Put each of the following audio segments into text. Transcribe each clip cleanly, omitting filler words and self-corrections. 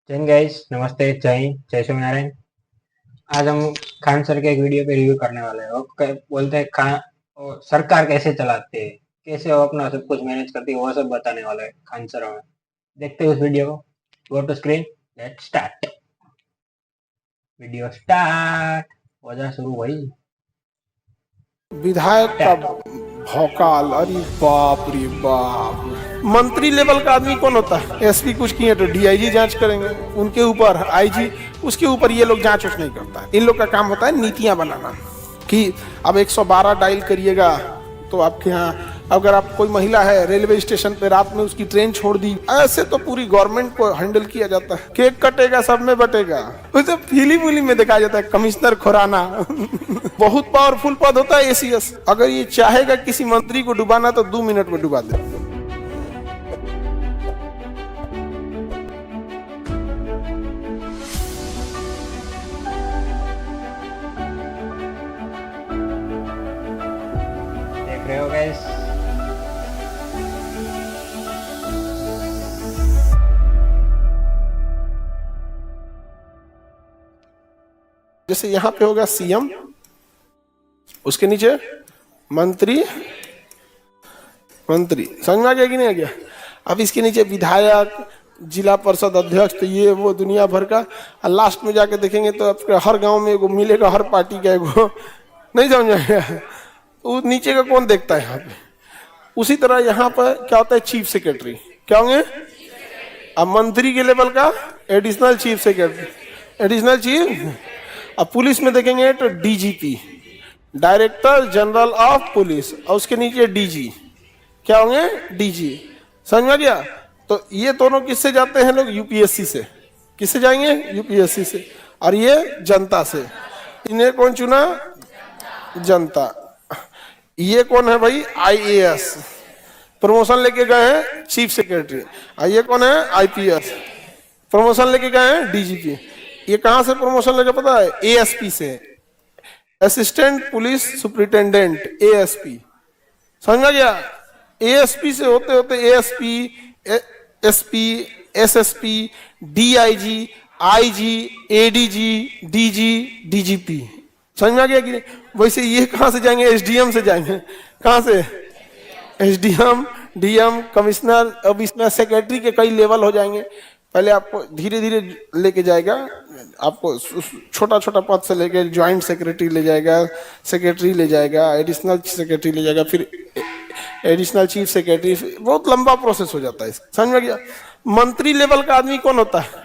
Jain guys, नमस्ते, जय हिंद, जय स्वामीनारायण। आज हम खान सर के एक वीडियो पे रिव्यू करने वाले हैं। वो बोलते हैं खान वो सरकार कैसे चलाते हैं, कैसे वो अपना सब कुछ मैनेज करती है, वो सब बताने वाले हैं खान सर हमें। देखते हैं उस वीडियो को। Go to screen, let's start. Video start हो जा शुरू भाई। विधायक का भौकाल, अरे बाप रे बाप। मंत्री लेवल का आदमी कौन होता है? एसपी कुछ किए तो डीआईजी जांच करेंगे, उनके ऊपर आईजी, उसके ऊपर ये लोग जांच नहीं करता है। इन लोग का काम होता है नीतियां बनाना कि अब 112 डायल करिएगा तो आपके यहाँ, अगर आप कोई महिला है रेलवे स्टेशन पे रात में उसकी ट्रेन छोड़ दी, ऐसे तो पूरी गवर्नमेंट को हैंडल किया जाता है। केक कटेगा, सब में बटेगा। उसे फिल्म में दिखाया जाता है कमिश्नर खुराना। बहुत पावरफुल पद होता है एसीएस। अगर ये चाहेगा किसी मंत्री को डुबाना तो 2 मिनट में डुबा दे। देख रहे हो गाइस, जैसे यहाँ पे होगा सीएम, उसके नीचे मंत्री, समझ में आ गया कि नहीं आ गया? अब इसके नीचे विधायक, जिला परिषद अध्यक्ष, तो ये वो दुनिया भर का। और लास्ट में जाके देखेंगे तो आपके हर गांव में एगो मिलेगा, हर पार्टी का एगो। नहीं समझ में आया? वो नीचे का कौन देखता है यहाँ पे? उसी तरह यहाँ पर क्या होता है, चीफ सेक्रेटरी क्या होंगे? अब मंत्री के लेवल का additional chief secretary, additional chief. अब पुलिस में देखेंगे तो DGP, director general of police, और उसके नीचे डीजी क्या होंगे? डीजी। समझ में गया? तो ये दोनों किससे जाते हैं लोग? यूपीएससी से। किससे जाएंगे? यूपीएससी से। और ये जनता से। इन्हें कौन चुना? जनता। ये कौन है भाई? आईएएस, प्रमोशन लेके गए हैं चीफ सेक्रेटरी। और ये कौन है? आईपीएस, प्रमोशन लेके गए हैं डीजीपी। ये कहां से प्रमोशन लेके पता है? एएसपी से, असिस्टेंट पुलिस सुपरिटेंडेंट, एएसपी। समझ में गया? एएसपी से होते होते ASP, SP, SSP, DIG, IG, ADG, DG, DGP. समझ में आ गया कि नहीं? वैसे ये कहां से जाएंगे? एसडीएम से जाएंगे। कहां से? SDM, DM, commissioner. अब इसमें सेक्रेटरी के कई लेवल हो जाएंगे। पहले आपको धीरे धीरे लेके जाएगा, आपको छोटा छोटा पद से लेके ज्वाइंट सेक्रेटरी ले जाएगा, सेक्रेटरी ले जाएगा, एडिशनल सेक्रेटरी ले जाएगा, फिर एडिशनल चीफ सेक्रेटरी। बहुत लंबा प्रोसेस हो जाता है। समझ में गया? मंत्री लेवल का आदमी कौन होता है?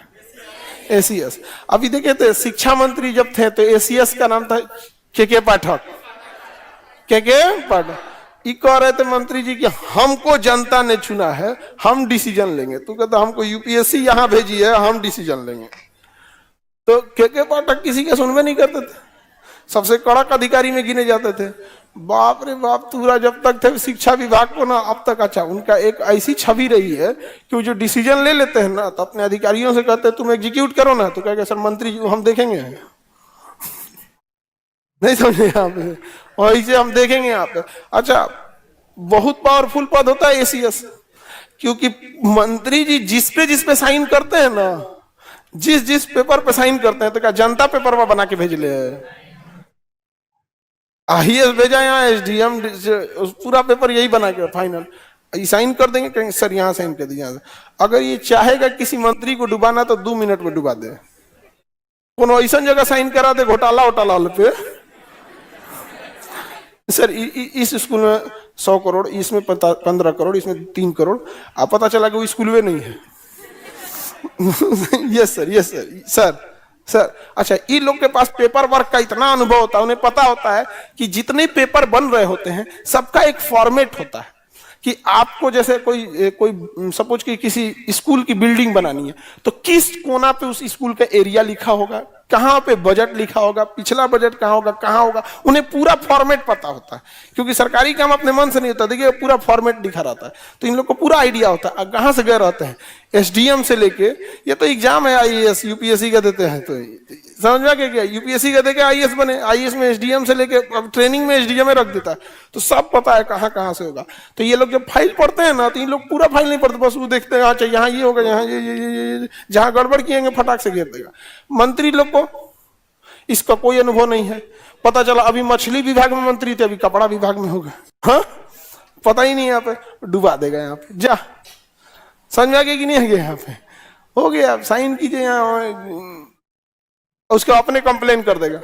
एसीएस। अभी देखे थे शिक्षा मंत्री जब थे तो एसीएस का नाम था के पाठक। के पाठक ये कह रहे थे मंत्री जी कि हमको जनता ने चुना है, हम डिसीजन लेंगे। तू कहता हमको यूपीएससी यहाँ भेजी है, हम डिसीजन लेंगे। तो के पाठक किसी के सुनवे नहीं करते थे, सबसे कड़क अधिकारी में गिने जाते थे। बाप रे बाप, पूरा जब तक थे शिक्षा विभाग को ना, अब तक अच्छा उनका एक ऐसी छवि रही है कि वो जो डिसीजन ले लेते हैं ना, तो अपने अधिकारियों से कहते हैं तुम एग्जीक्यूट करो ना, तो कहेंगे सर मंत्री जी हम देखेंगे। नहीं समझे यहाँ पे? और इसे हम देखेंगे यहाँ पे। अच्छा, बहुत पावरफुल पद होता है एसीएस, क्योंकि मंत्री जी जिस पे साइन करते हैं ना, जिस पेपर पे साइन करते हैं, तो क्या जनता पेपर बना के भेज ले? आईएएस भेजा यहाँ, एसडीएम, पूरा पेपर यही बना के फाइनल साइन कर देंगे। कहेंगे सर यहाँ साइन कर दीजिए। अगर ये चाहेगा किसी मंत्री को डुबाना तो 2 मिनट में डुबा दे। कोनो ऐसा जगह साइन करा दे घोटाला पे, सर इस स्कूल में 100 करोड़, इसमें 15 करोड़, इसमें 3 करोड़। आप पता चला कि वो स्कूल में नहीं है। Yes sir, yes sir, sir. अच्छा, इन लोग के पास पेपर वर्क का इतना अनुभव होता है, उन्हें पता होता है कि जितने पेपर बन रहे होते हैं सबका एक फॉर्मेट होता है। कि आपको जैसे कोई सपोज कि किसी स्कूल की बिल्डिंग बनानी है, तो किस कोना पे उस स्कूल का एरिया लिखा होगा, कहाँ पे बजट लिखा होगा, पिछला बजट कहाँ होगा, कहाँ होगा, उन्हें पूरा फॉर्मेट पता होता है, क्योंकि सरकारी काम अपने मन से नहीं होता। देखिए पूरा फॉर्मेट लिखा रहता है, तो इन लोग को पूरा आइडिया होता है कहाँ से गए रहते हैं। एसडीएम से लेके, ये तो एग्जाम है आईएएस यूपीएससी का देते हैं, तो समझ में आ गया क्या, यूपीएससी का देके आईएएस बने, आईएएस में एसडीएम से लेके अब ट्रेनिंग में एसडीएम रख देता है, तो सब पता है कहाँ कहाँ से होगा। तो ये लोग जब फाइल पढ़ते हैं ना, तो इन लोग पूरा फाइल नहीं पढ़ते, बस वो देखते हैं अच्छा यहाँ ये होगा, यहाँ ये जहाँ गड़बड़ किएंगे फटाक से घेर देगा। मंत्री लोग को इसका कोई अनुभव नहीं है। पता चला अभी मछली विभाग में मंत्री थे, अभी कपड़ा विभाग में होगा, हाँ पता ही नहीं, यहाँ पे डुबा देगा, यहाँ पे जा समझ में आ गया कि नहीं आ गया, यहाँ पे हो गया, आप साइन कीजिए यहाँ, उसको अपने कंप्लेन कर देगा,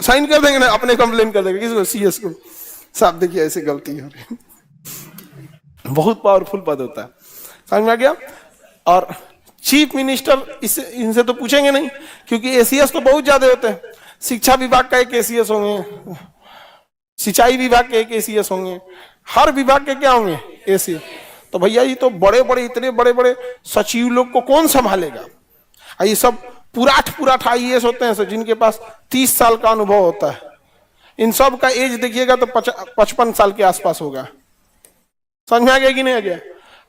साइन कर देंगे ना, अपने कंप्लेन कर देगा, किसको, सीएस को, साहब देखिए ऐसे गलती हो रही। बहुत पावरफुल पद होता है, समझ में आ गया। और चीफ मिनिस्टर इससे इनसे तो पूछेंगे नहीं, क्योंकि एसीएस तो बहुत ज्यादा होते हैं। शिक्षा विभाग का एक एसीएस होंगे, सिंचाई विभाग के एक एसीएस होंगे, हर विभाग के क्या होंगे एसीएस। तो भैया ये तो बड़े बड़े, इतने बड़े बड़े सचिव लोग को कौन संभालेगा। ये सब पुराठ आईएएस होते हैं, जिनके पास 30 साल का अनुभव होता है। इन सब का एज देखिएगा तो 55 साल के आसपास होगा, समझ में आ गया कि नहीं आ गया।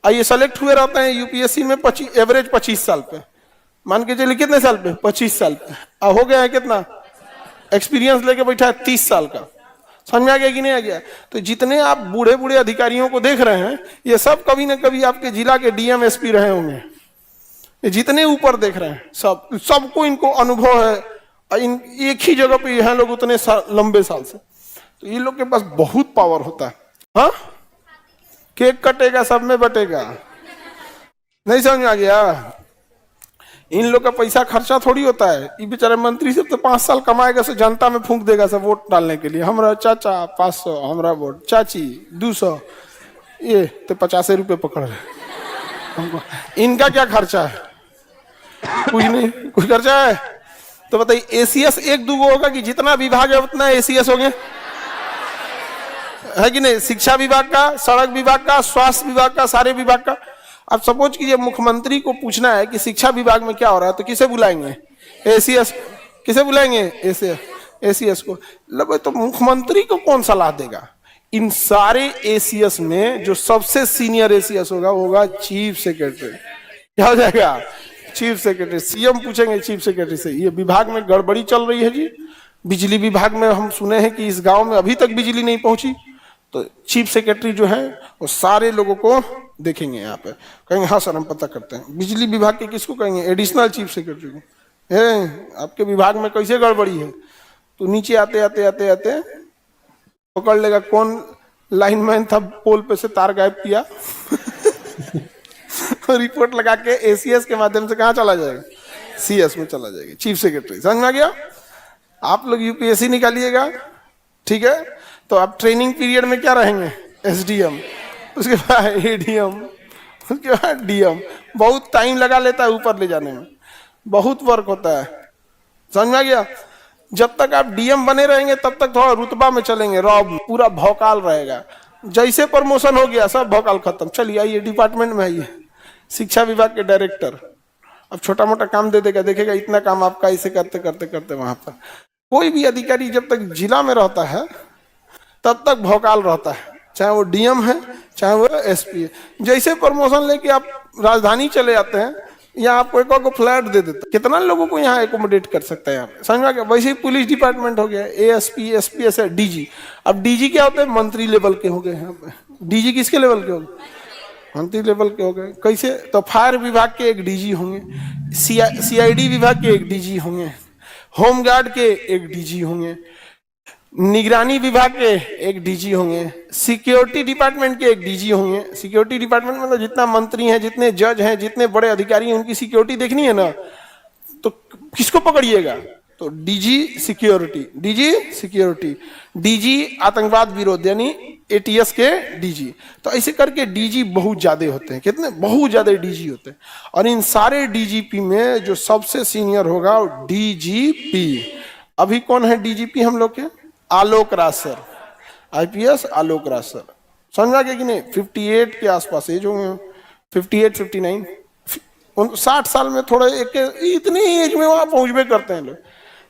ये सेलेक्ट हुए रहते हैं यूपीएससी में एवरेज 25 साल पे, मान के चलिए कितने साल पे, 25 साल पे, हो गया है कितना एक्सपीरियंस लेके बैठा है 30 साल का, समझ में आ गया कि नहीं आ गया। तो जितने आप बूढ़े बूढ़े अधिकारियों को देख रहे हैं, ये सब कभी ना कभी आपके जिला के डीएम एसपी रहे होंगे। ये जितने ऊपर देख रहे हैं सबको इनको अनुभव है, इन एक ही जगह पे यहाँ लोग उतने लंबे साल से, तो ये लोग के पास बहुत पावर होता है। हाँ केक कटेगा सब में बटेगा, नहीं समझ में आ गया। इन लोग का पैसा खर्चा थोड़ी होता है, ये बेचारे मंत्री से तो 5 साल कमाएगा, से जनता में फूंक देगा सब वोट डालने के लिए, हमारा चाचा 500, हमारा वोट चाची 200, ये तो 50 रुपये पकड़ रहे हमको। इनका क्या खर्चा है, कुछ नहीं, कुछ खर्चा है। तो बताइए एसीएस एक दूगो होगा कि जितना विभाग है उतना एसीएस होंगे, है कि नहीं। शिक्षा विभाग का, सड़क विभाग का, स्वास्थ्य विभाग का, सारे विभाग का। अब सपोज कीजिए मुख्यमंत्री को पूछना है कि शिक्षा विभाग में क्या हो रहा है, तो किसे बुलाएंगे, एसीएस। किसे बुलाएंगे, एसीएस को। लब तो मुख्यमंत्री को कौन सलाह देगा। इन सारे एसीएस में जो सबसे सीनियर एसीएस होगा चीफ सेक्रेटरी। क्या हो जाएगा, चीफ सेक्रेटरी। सीएम पूछेंगे चीफ सेक्रेटरी से, ये विभाग में गड़बड़ी चल रही है जी, बिजली विभाग में हम सुने हैं कि इस गांव में अभी तक बिजली नहीं पहुंची। तो चीफ सेक्रेटरी जो है वो सारे लोगों को देखेंगे, यहाँ पे कहेंगे हाँ सर हम पता करते हैं। बिजली विभाग के किसको कहेंगे, एडिशनल चीफ सेक्रेटरी को, आपके विभाग में कैसे गड़बड़ी है। तो नीचे आते आते आते आते पकड़ लेगा कौन लाइनमैन था, पोल पे से तार गायब किया रिपोर्ट लगा के एसीएस के माध्यम से कहाँ चला जाएगा, सीएस में चला जाएगा, चीफ सेक्रेटरी। समझ में आ गया। आप लोग यूपीएससी निकालिएगा, ठीक है। तो आप ट्रेनिंग पीरियड में क्या रहेंगे, एसडीएम, उसके बाद एडीएम, उसके बाद डीएम। बहुत टाइम लगा लेता है ऊपर ले जाने में, बहुत वर्क होता है। समझ में आ गया। जब तक आप डीएम बने रहेंगे तब तक थोड़ा रुतबा में चलेंगे, रॉब पूरा भौकाल रहेगा। जैसे प्रमोशन हो गया सब भौकाल खत्म। चलिए आइए डिपार्टमेंट में आइए, शिक्षा विभाग के डायरेक्टर। अब छोटा मोटा काम दे देगा, देखेगा इतना काम आपका, इसे करते करते करते वहां पर। कोई भी अधिकारी जब तक जिला में रहता है तब तक भौकाल रहता है, चाहे वो डीएम है चाहे वो एसपी है। जैसे प्रमोशन लेके आप राजधानी चले जाते हैं, यहाँ आपको एक को फ्लैट दे देता है, कितना लोगों को यहाँ एकोमोडेट कर सकता है यहाँ पे, समझ में आ गया। वैसे ही पुलिस डिपार्टमेंट हो गया, एएसपी, एसपी, ऐसे डीजी। अब डीजी क्या होते हैं, मंत्री लेवल के हो गए यहाँ पे। डीजी किसके लेवल के हो गए, मंत्री लेवल के हो गए। कैसे, तो फायर विभाग के एक डीजी होंगे, सीआईडी विभाग के एक डीजी होंगे, होमगार्ड के एक डीजी होंगे, निगरानी विभाग के एक डीजी होंगे, सिक्योरिटी डिपार्टमेंट के एक डीजी होंगे। सिक्योरिटी डिपार्टमेंट में तो जितना मंत्री हैं, जितने जज हैं, जितने बड़े अधिकारी हैं, उनकी सिक्योरिटी देखनी है ना, तो किसको पकड़िएगा, तो DG security, DG security, DG आतंकवाद विरोध यानी एटीएस के डीजी। तो ऐसे करके डीजी बहुत ज्यादा होते हैं, कितने, बहुत ज्यादा डीजी होते हैं। और इन सारे डीजीपी में जो सबसे सीनियर होगा वो डीजीपी। अभी कौन है डीजीपी हम लोग के, Alok Raj sir, IPS Alok Raj sir. समझ आ गया कि नहीं। 58 के आसपास एज होंगे, 58, 59, 60 साल में थोड़े एक इतनी एज में वहां पहुंचबे करते हैं लोग,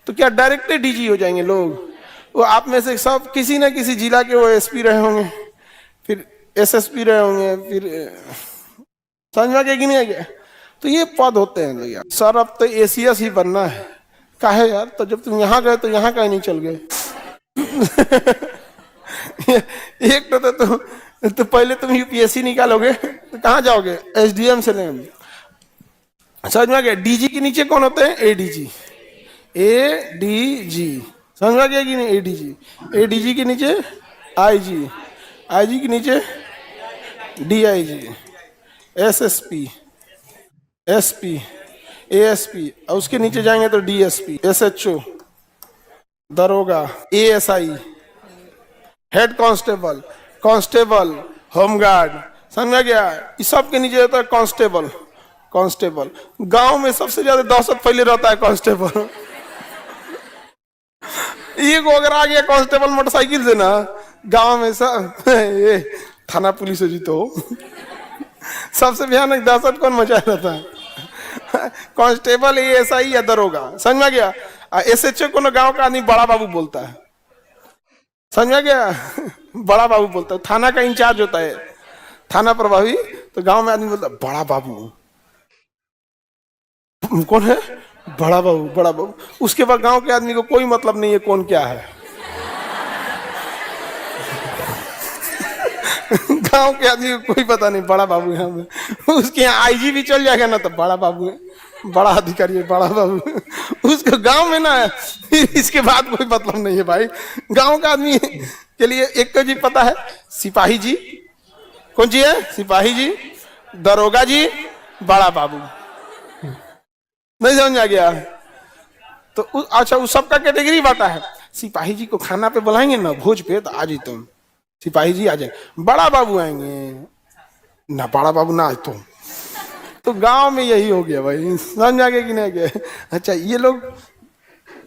तो क्या डायरेक्टली डीजी हो जाएंगे लोग? वो आप में से सब किसी न किसी जिला के वो एसपी रहे होंगे, फिर एसएसपी रहे होंगे, फिर समझ में कि नहीं आ गया? तो ये पद होते हैं लोग यार। सर अब तो एसीएस ही बनना है। काहे यार? तो जब तुम यहाँ गए तो यहाँ का ही नहीं चल गए? एक तो पहले तुम यूपीएससी निकालोगे तो कहाँ जाओगे? एसडीएम से लेंगे। समझ में आ गया? डीजी के नीचे कौन होते हैं? एडीजी। एडीजी समझ में आ गया कि नहीं? एडीजी। एडीजी के नीचे आईजी, आईजी के नीचे डीआईजी, एसएसपी, एसपी, एएसपी, और उसके नीचे जाएंगे तो डीएसपी, एसएचओ, दरोगा, ASI, head constable, constable, home guard. समझ गया? इस सब के नीचे रहता है कांस्टेबल। कांस्टेबल गांव में सबसे ज्यादा दहशत फैले रहता है कांस्टेबल। एक अगर आ गया कांस्टेबल मोटरसाइकिल से ना गांव में, सब ये थाना पुलिस हो जी तो सबसे भयानक दहशत कौन मचाया रहता है? कांस्टेबल, एएसआई या दरोगा। समझ में गया? एसएचओ को ना गांव का आदमी बड़ा बाबू बोलता है। समझ में गया? बड़ा बाबू बोलता है। थाना का इंचार्ज होता है, थाना प्रभावी, तो गांव में आदमी बोलता है बड़ा बाबू। कौन है? बड़ा बाबू, बड़ा बाबू। उसके बाद गांव के आदमी को कोई मतलब नहीं है कौन क्या है। गांव के आदमी को कोई पता नहीं, बड़ा बाबू है। उसके यहाँ आईजी भी चल जाएगा ना तो बड़ा बाबू है, बड़ा अधिकारी है, बड़ा बाबू। उसको गांव में ना इसके बाद कोई मतलब नहीं है भाई। गांव का आदमी के लिए एक तो जी पता है, सिपाही जी। कौन जी है? सिपाही जी, दरोगा जी, बड़ा बाबू। नहीं समझ आ गया? तो अच्छा, उस सबका कैटेगरी बांटा है। सिपाही जी को खाना पे बुलाएंगे ना, भोज पे, तो आज ही तुम सिपाही जी आ जाए। बड़ा बाबू आएंगे ना, बड़ा बाबू ना आज तुम। तो गांव में यही हो गया भाई। समझ आ गया कि नहीं गया? अच्छा, ये लोग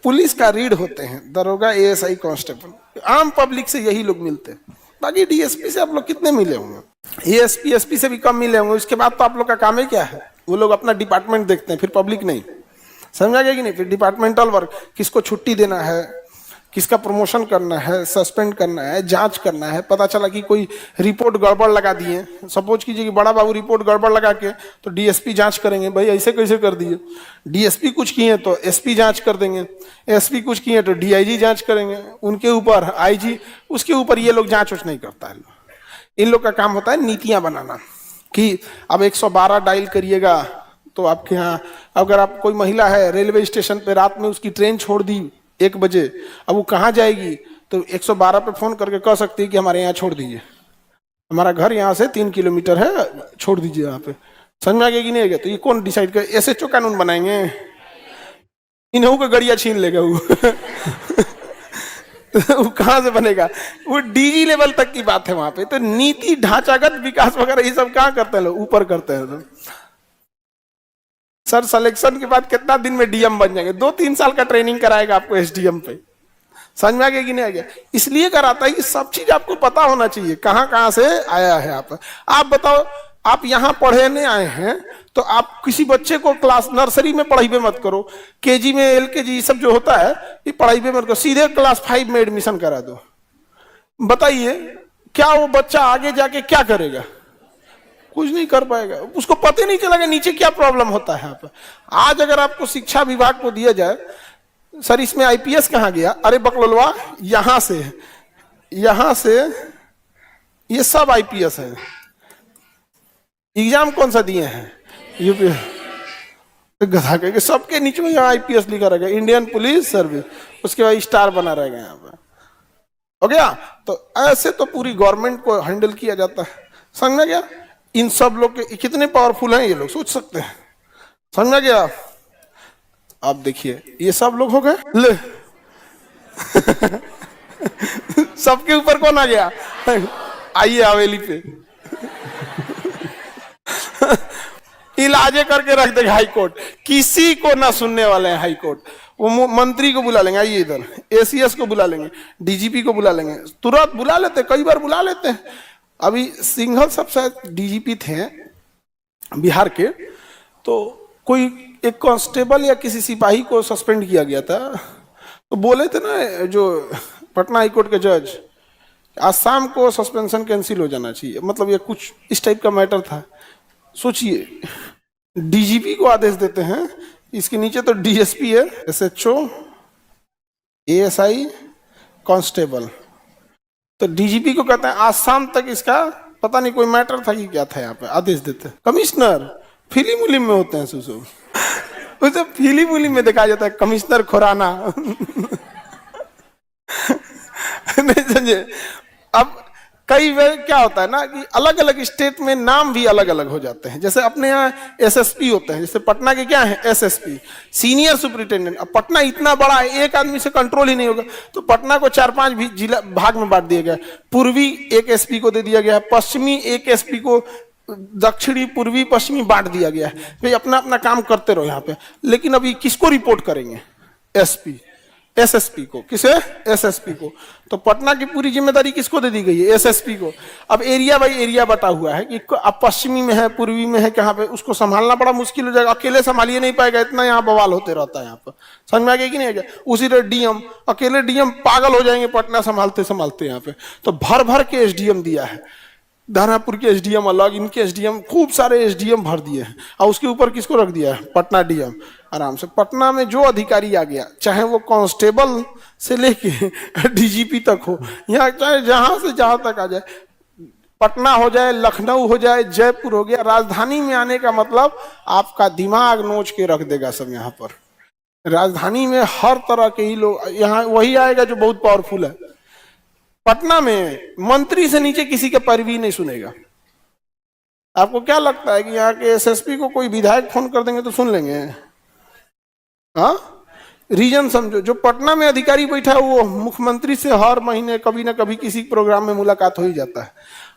पुलिस का रीढ़ होते हैं, दरोगा, एएसआई, कांस्टेबल। आम पब्लिक से यही लोग मिलते हैं। बाकी डीएसपी से आप लोग कितने मिले होंगे? एएसपी, एसपी से भी कम मिले होंगे। उसके बाद तो आप लोग का काम ही क्या है? वो लोग अपना डिपार्टमेंट देखते हैं, फिर पब्लिक नहीं। समझा गया कि नहीं? फिर डिपार्टमेंटल वर्क, किसको छुट्टी देना है, किसका प्रमोशन करना है, सस्पेंड करना है, जांच करना है। पता चला कि कोई रिपोर्ट गड़बड़ लगा दिए, सपोज कीजिए कि बड़ा बाबू रिपोर्ट गड़बड़ लगा के, तो डीएसपी जांच करेंगे, भाई ऐसे कैसे कर दिए। डीएसपी कुछ किए तो एसपी जांच कर देंगे, एसपी कुछ किए तो डीआईजी जांच करेंगे, उनके ऊपर आईजी, उसके ऊपर ये लोग जांच नहीं करता है। इन लोग का काम होता है नीतियां बनाना, कि अब 112 डायल करिएगा तो आपके यहाँ, अगर आप कोई महिला है रेलवे स्टेशन पे रात में, उसकी ट्रेन छोड़ दी 1 बजे, अब वो कहाँ जाएगी? तो 112 पे फोन करके कह सकती है कि हमारे यहाँ छोड़ दीजिए, हमारा घर यहाँ से 3 किलोमीटर है, छोड़ दीजिए यहाँ पे। समझ में आ गया कि नहीं आ गया? तो ये कौन डिसाइड करे? एसएचओ कानून बनाएंगे, इन्हों को गड़िया छीन लेगा वो। वो कहाँ से बनेगा? वो डीजी लेवल तक की बात है वहां पे। तो नीति ढांचागत विकास वगैरह ये सब कहाँ करते हैं लोग? ऊपर करते हैं। तो सर सिलेक्शन के बाद कितना दिन में डीएम बन जाएंगे? 2-3 साल का ट्रेनिंग कराएगा आपको एसडीएम पे। समझ में आ गया कि नहीं आ गया? इसलिए कराता है कि सब चीज आपको पता होना चाहिए, कहाँ कहाँ से आया है आप। आप बताओ, आप यहाँ पढ़ने आए हैं तो आप किसी बच्चे को क्लास नर्सरी में पढ़ाई मत करो, केजी में, एलकेजी सब जो होता है ये पढ़ाई मत करो, सीधे क्लास 5 में एडमिशन करा दो। बताइए क्या वो बच्चा आगे जाके क्या करेगा? कुछ नहीं कर पाएगा, उसको पता ही नहीं चलेगा नीचे क्या प्रॉब्लम होता है। आज अगर आपको शिक्षा विभाग को दिया जाए, सर इसमें आईपीएस कहाँ गया? अरे बकलोलवा, यहां से ये सब आईपीएस है। एग्जाम कौन सा दिए हैं? यूपी। गधा के सबके नीचे में यहाँ आईपीएस लिखा रहेगा, इंडियन पुलिस सर्विस, उसके बाद स्टार बना रहेगा यहाँ पर। हो गया? तो ऐसे तो पूरी गवर्नमेंट को हैंडल किया जाता है। समझ में गया? इन सब लोग के कितने पावरफुल हैं ये लोग, सोच सकते हैं। समझ में गया? आप देखिए ये सब लोग हो गए ले। सबके ऊपर कौन आ गया? आइए हवेली पे। इलाजे करके रख देगा हाई कोर्ट, किसी को ना सुनने वाले हैं हाई कोर्ट। वो मंत्री को बुला लेंगे, आइए इधर, एसीएस को बुला लेंगे, डीजीपी को बुला लेंगे, तुरंत बुला लेते, कई बार बुला लेते हैं। अभी सिंघल सब शायद डीजीपी थे बिहार के, तो कोई एक कांस्टेबल या किसी सिपाही को सस्पेंड किया गया था, तो बोले थे ना जो पटना हाईकोर्ट के जज, आज शाम को सस्पेंशन कैंसिल हो जाना चाहिए, मतलब ये कुछ इस टाइप का मैटर था। सोचिए, डीजीपी को आदेश देते हैं, इसके नीचे तो डीएसपी है, एसएचओ, एएसआई, कांस्टेबल, तो डीजीपी को कहते हैं आज शाम तक इसका पता नहीं कोई मैटर था कि क्या था, यहाँ पे आदेश देते हैं। कमिश्नर फिल्म उलिम में होते हैं सुसु, उसे फिल्म उलिम में देखा जाता है कमिश्नर खुराना। नहीं समझे। अब कई बार क्या होता है ना कि अलग अलग स्टेट में नाम भी अलग अलग हो जाते हैं। जैसे अपने यहाँ एसएसपी होते हैं, जैसे पटना के क्या है एसएसपी, सीनियर सुपरिटेंडेंट। अब पटना इतना बड़ा है, एक आदमी से कंट्रोल ही नहीं होगा, तो पटना को 4-5 भी जिला भाग में बांट दिया गया। पूर्वी एक एसपी को दे दिया गया, पश्चिमी एक एसपी को, दक्षिणी पूर्वी पश्चिमी बांट दिया गया है। भाई अपना अपना काम करते रहो यहाँ पे। लेकिन अभी किसको रिपोर्ट करेंगे? एसपी, एसएसपी को। किसे? एसएसपी को। तो पटना की पूरी जिम्मेदारी किसको दे दी गई है? एसएसपी को। अब एरिया बाई एरिया बटा हुआ है कि अब पश्चिमी में है, पूर्वी में है, कहाँ पे, उसको संभालना बड़ा मुश्किल हो जाएगा। अकेले संभालिए नहीं पाएगा, इतना यहाँ बवाल होते रहता है यहाँ पर। समझ में आ गया कि नहीं आ गया? उसी तरह डीएम, अकेले डीएम पागल हो जाएंगे पटना संभालते संभालते यहाँ पे। तो भर भर के एसडीएम दिया है, दानापुर के एसडीएम अलग, इनके एसडीएम, खूब सारे एसडीएम भर दिए हैं। और उसके ऊपर किसको रख दिया है? पटना डीएम। आराम से पटना में जो अधिकारी आ गया, चाहे वो कांस्टेबल से लेके डीजीपी तक हो, यहाँ चाहे जहां से जहां तक आ जाए, पटना हो जाए, लखनऊ हो जाए, जयपुर हो गया, राजधानी में आने का मतलब आपका दिमाग नोच के रख देगा सब। यहाँ पर राजधानी में हर तरह के ही लोग, यहाँ वही आएगा जो बहुत पावरफुल है। पटना में मंत्री से नीचे किसी के पैरवी नहीं सुनेगा। आपको क्या लगता है कि यहाँ के एसएसपी को कोई विधायक फोन कर देंगे तो सुन लेंगे? हाँ, रीजन समझो। जो पटना में अधिकारी बैठा है वो मुख्यमंत्री से हर महीने कभी ना कभी किसी प्रोग्राम में मुलाकात हो ही जाता है।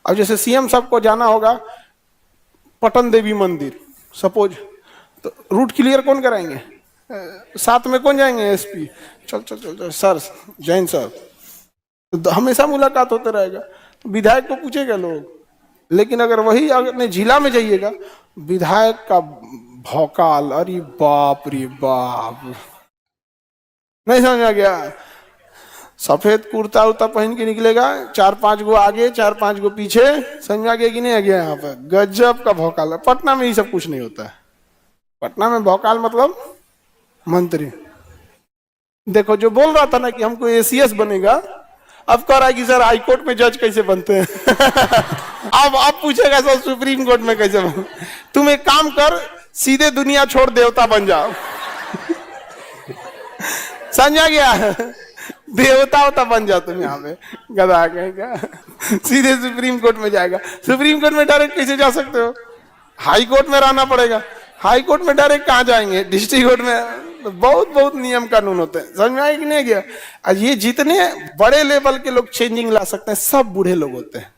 अब जैसे सीएम साहब को जाना होगा पटन देवी मंदिर सपोज, तो रूट क्लियर कौन कराएंगे? साथ में कौन जाएंगे? एसपी। चल चल चल, चल सर, जैन सर, तो हमेशा मुलाकात होते रहेगा। विधायक को पूछेगा लोग। लेकिन अगर वही अपने जिला में जाइएगा, विधायक का भौकाल, अरे बाप रे बाप, नहीं समझ आ गया? सफेद कुर्ता उर्ता पहन के निकलेगा, 4-5 गो आगे 4-5 गो पीछे। समझ आ गया कि नहीं आ गया? यहाँ पे गजब का भौकाल है। पटना में ये सब कुछ नहीं होता है। पटना में भौकाल मतलब मंत्री। देखो, जो बोल रहा था ना कि हमको एसीएस बनेगा, अब कह रहा है कि सर हाईकोर्ट में जज कैसे बनते हैं। अब पूछेगा सर सुप्रीम कोर्ट में कैसे बन। तुम एक काम कर, सीधे दुनिया छोड़ देवता बन जाओ। समझा गया? देवता होता बन जाओ तुम यहाँ पे, गधा कहेगा। सीधे सुप्रीम कोर्ट में जाएगा। सुप्रीम कोर्ट में डायरेक्ट कैसे जा सकते हो? हाई कोर्ट में रहना पड़ेगा। हाई कोर्ट में डायरेक्ट कहाँ जाएंगे? डिस्ट्रिक्ट कोर्ट में। बहुत बहुत नियम कानून होते हैं। समझ में आया कि नहीं गया? ये जितने बड़े लेवल के लोग चेंजिंग ला सकते हैं सब बूढ़े लोग होते हैं।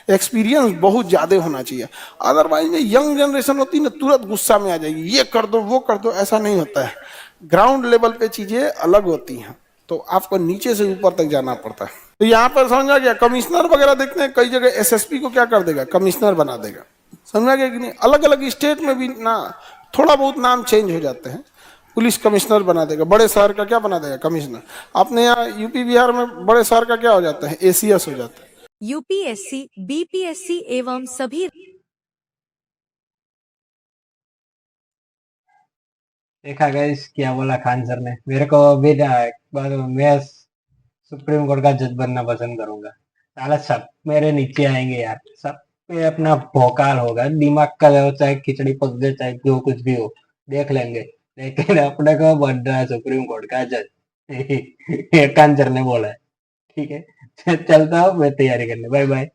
एक्सपीरियंस बहुत ज्यादा होना चाहिए। अदरवाइज में यंग जनरेशन होती है ना, तुरंत गुस्सा में आ जाएगी, ये कर दो वो कर दो। ऐसा नहीं होता है। ग्राउंड लेवल पे चीजें अलग होती हैं, तो आपको नीचे से ऊपर तक जाना पड़ता है। तो यहाँ पर समझा गया? कमिश्नर वगैरह देखते हैं कई जगह एसएसपी को क्या कर देगा? कमिश्नर बना देगा। समझा गया कि नहीं? अलग अलग स्टेट में भी ना थोड़ा बहुत नाम चेंज हो जाते हैं। पुलिस कमिश्नर बना देगा, बड़े शहर का क्या बना देगा? कमिश्नर। अपने यहाँ यूपी बिहार में बड़े शहर का क्या हो जाता है? एसीएस हो जाता है। यूपीएससी, बीपीएससी एवं सभी। देखा गाइस क्या बोला खान सर ने? मेरे को भी मैं सुप्रीम कोर्ट का जज बनना पसंद करूंगा। साला सब मेरे नीचे आएंगे यार, सब पे अपना भौकाल होगा, दिमाग का हो, चाहे खिचड़ी पक गए, चाहे जो कुछ भी हो, देख लेंगे। लेकिन अपने को बन रहा है सुप्रीम कोर्ट का जज। ये खान सर ने बोला है। ठीक है, चलता हूँ मैं तैयारी करने। Bye bye.